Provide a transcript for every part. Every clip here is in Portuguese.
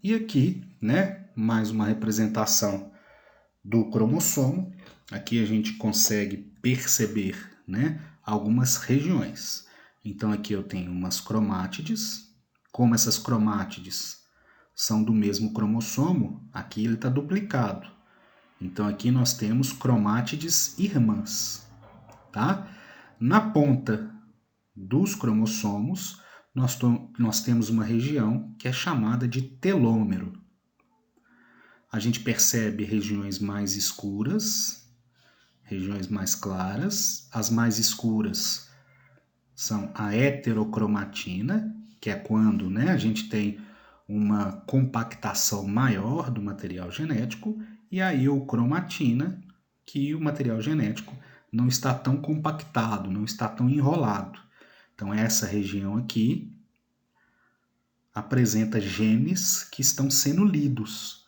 E aqui, né, mais uma representação do cromossomo. Aqui a gente consegue perceber, né, algumas regiões. Então aqui eu tenho umas cromátides. Como essas cromátides são do mesmo cromossomo, aqui ele está duplicado. Então aqui nós temos cromátides irmãs, tá? Na ponta dos cromossomos, nós temos uma região que é chamada de telômero. A gente percebe regiões mais escuras, regiões mais claras. As mais escuras são a heterocromatina, que é quando, né, a gente tem uma compactação maior do material genético, e a eucromatina, que o material genético não está tão compactado, não está tão enrolado. Então essa região aqui apresenta genes que estão sendo lidos.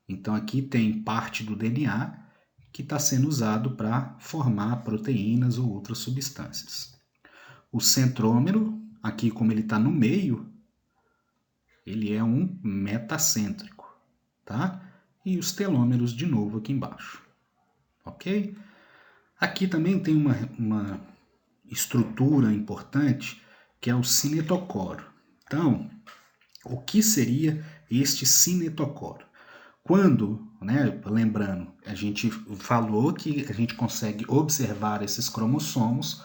Então aqui tem parte do DNA que está sendo usado para formar proteínas ou outras substâncias. O centrômero, aqui como ele está no meio, ele é um metacêntrico, tá? E os telômeros de novo aqui embaixo, ok? Aqui também tem uma estrutura importante que é o cinetocoro. Então, o que seria este cinetocoro? Quando, né, lembrando, a gente falou que a gente consegue observar esses cromossomos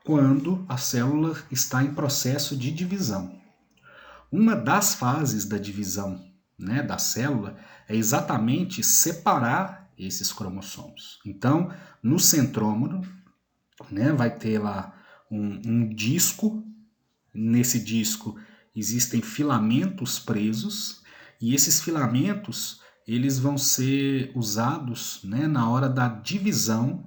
quando a célula está em processo de divisão. Uma das fases da divisão, né, da célula é exatamente separar esses cromossomos. Então, no centrômero, né, vai ter lá um disco. Nesse disco existem filamentos presos, e esses filamentos eles vão ser usados, né, na hora da divisão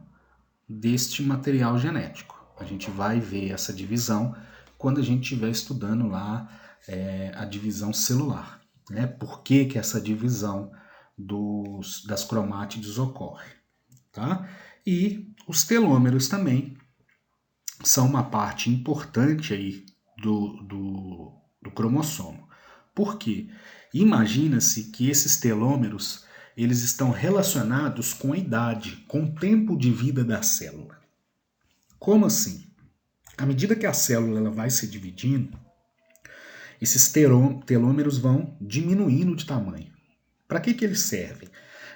deste material genético. A gente vai ver essa divisão quando a gente estiver estudando lá a divisão celular. Né? Por que essa divisão das cromátides ocorre? Tá? E os também são uma parte importante aí do cromossomo. Por quê? Imagina-se que esses telômeros eles estão relacionados com a idade, com o tempo de vida da célula. Como assim? À medida que a célula ela vai se dividindo, esses telômeros vão diminuindo de tamanho. Para que eles servem?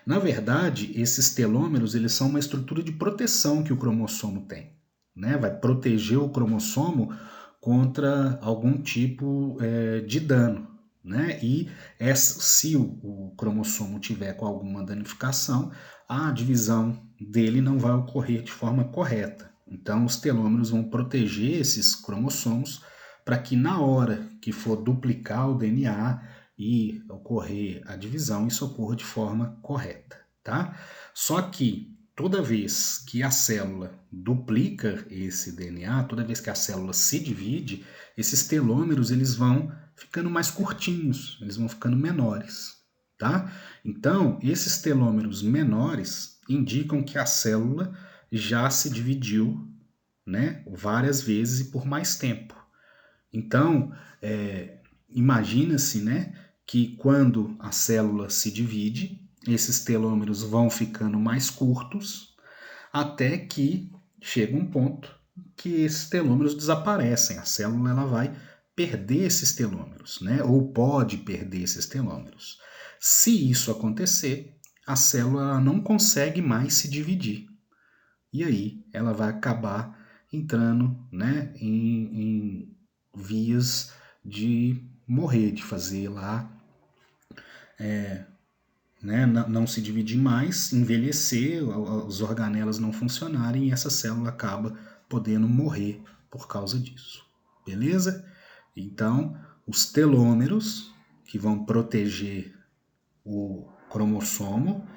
Na verdade, esses telômeros eles são uma estrutura de proteção que o cromossomo tem. Né? Vai proteger o cromossomo contra algum tipo de dano. Né? E se o cromossomo tiver com alguma danificação, a divisão dele não vai ocorrer de forma correta. Então, os telômeros vão proteger esses cromossomos para que na hora que for duplicar o DNA e ocorrer a divisão, isso ocorra de forma correta. Tá? Só que toda vez que a célula duplica esse DNA, toda vez que a célula se divide, esses telômeros eles vão ficando mais curtinhos, eles vão ficando menores. Tá? Então, esses telômeros menores indicam que a célula já se dividiu, né, várias vezes e por mais tempo. Então, imagina-se, né, que quando a célula se divide, esses telômeros vão ficando mais curtos, até que chega um ponto que esses telômeros desaparecem. A célula ela vai perder esses telômeros, né? Ou pode perder esses telômeros. Se isso acontecer, a célula não consegue mais se dividir. E aí ela vai acabar entrando, né, em vias de morrer, de fazer lá, né, não se dividir mais, envelhecer, os organelas não funcionarem e essa célula acaba podendo morrer por causa disso. Beleza? Então, os telômeros, que vão proteger o cromossomo,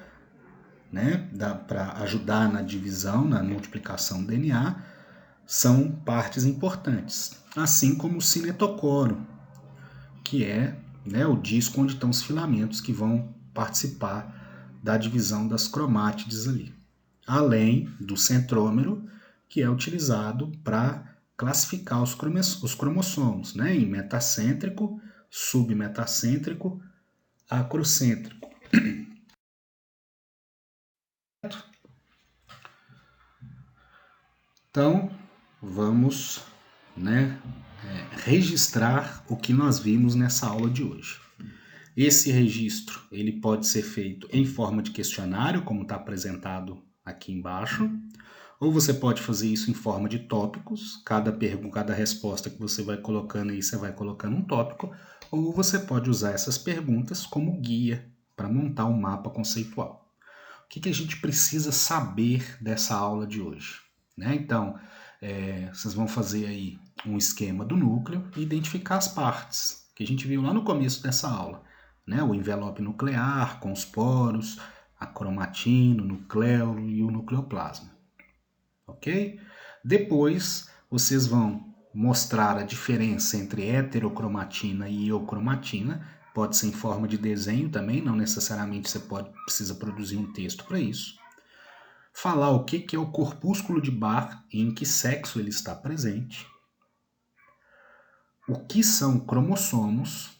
né, para ajudar na divisão, na multiplicação do DNA, são partes importantes. Assim como o cinetocoro, que é, né, o disco onde estão os filamentos que vão participar da divisão das cromátides ali. Além do centrômero, que é utilizado para classificar os cromossomos, né, em metacêntrico, submetacêntrico, acrocêntrico. Então, vamos, registrar o que nós vimos nessa aula de hoje. Esse registro ele pode ser feito em forma de questionário, como está apresentado aqui embaixo, ou você pode fazer isso em forma de tópicos. Cada resposta que você vai colocando aí, você vai colocando um tópico, ou você pode usar essas perguntas como guia para montar um mapa conceitual. O que a gente precisa saber dessa aula de hoje? Então, vocês vão fazer aí um esquema do núcleo e identificar as partes que a gente viu lá no começo dessa aula. O envelope nuclear, com os poros, a cromatina, o nucleolo e o nucleoplasma. Ok? Depois, vocês vão mostrar a diferença entre heterocromatina e eocromatina. Pode ser em forma de desenho também, não necessariamente você precisa produzir um texto para isso. Falar o que é o corpúsculo de Barr e em que sexo ele está presente. O que são cromossomos.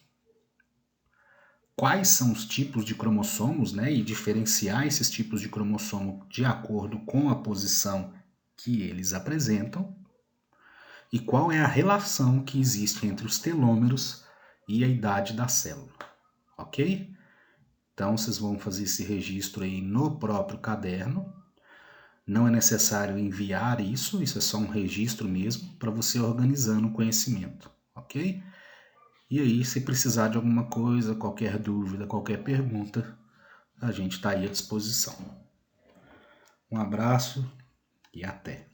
Quais são os tipos de cromossomos, e diferenciar esses tipos de cromossomo de acordo com a posição que eles apresentam. E qual é a relação que existe entre os telômeros e a idade da célula. Ok? Então, vocês vão fazer esse registro aí no próprio caderno. Não é necessário enviar isso é só um registro mesmo, para você organizando o conhecimento, ok? E aí, se precisar de alguma coisa, qualquer dúvida, qualquer pergunta, a gente está aí à disposição. Um abraço e até!